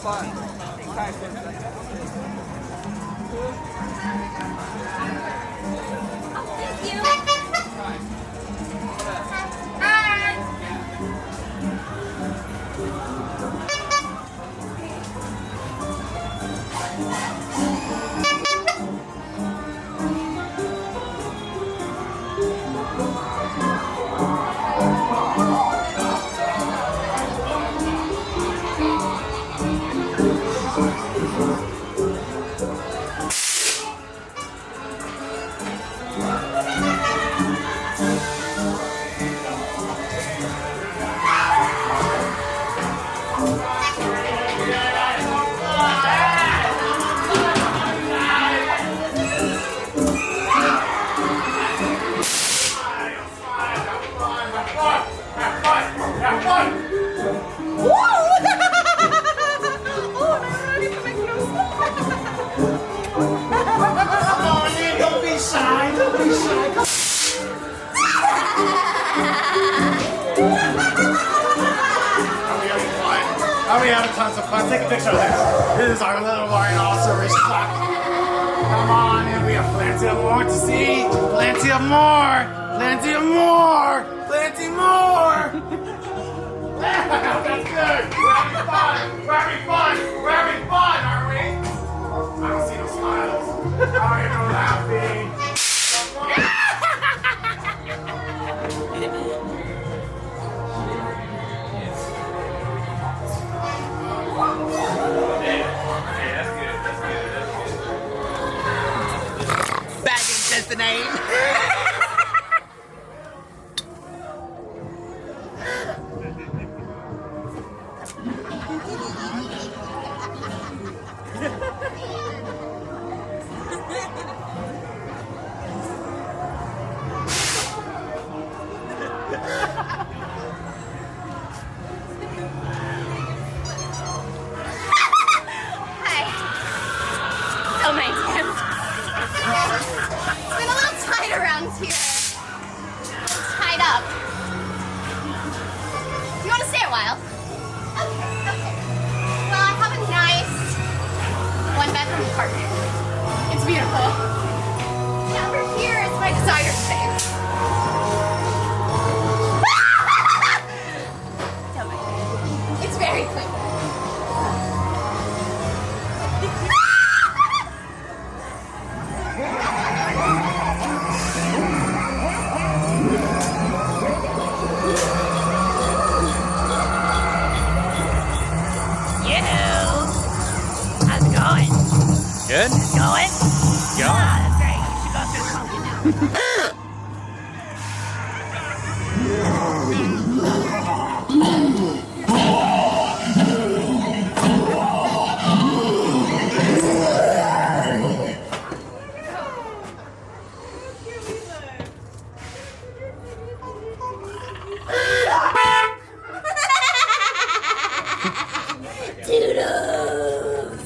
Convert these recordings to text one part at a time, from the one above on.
fun. Thank you. Are we having tons of fun? Take a picture of this. This is our little rhinoceros truck. Come on in, we have plenty of more to see. Plenty of more. Plenty of more. Plenty more. That's good. We're having fun. We're having fun. We're having fun, aren't we? I don't see no smiles. I hear no laughing. Baggins, that's the name. Oh my damn. It's been a little tight around here. Tied up. You want to stay a while? Okay. Well, I have a nice one-bedroom apartment. It's beautiful. Yeah, over here is my designer space. Don't mind me. It's very clean. Good? It's going? Go. Ah, that's great. You should go through the pumpkin now. Doodles!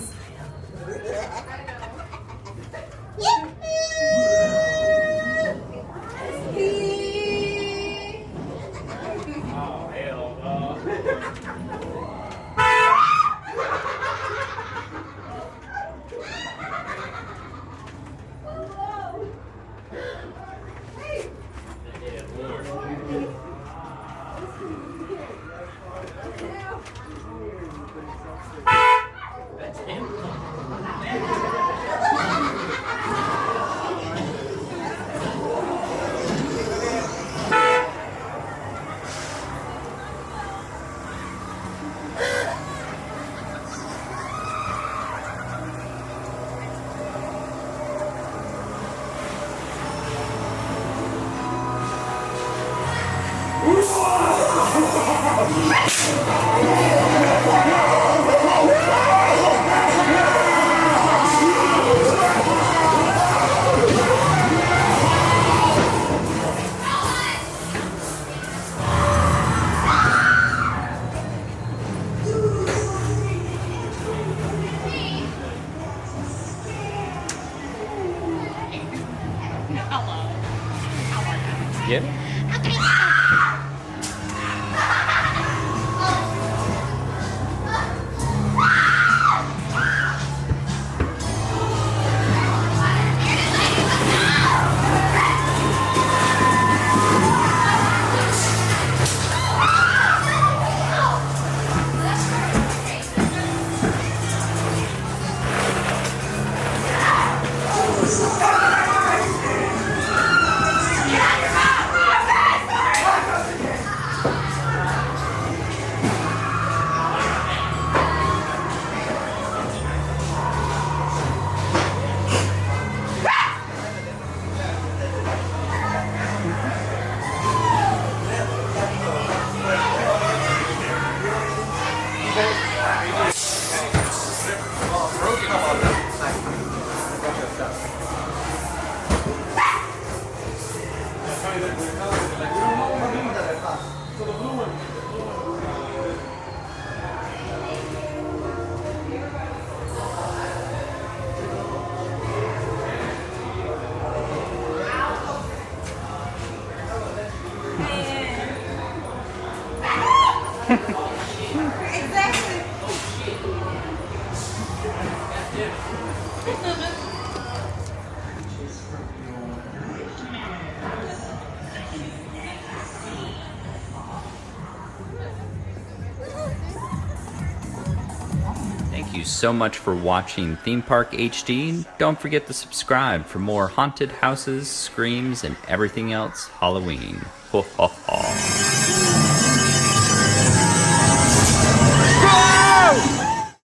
Yeah? Thank you so much for watching Theme Park HD. Don't forget to subscribe for more haunted houses, screams, and everything else Halloween. Ho ho ho.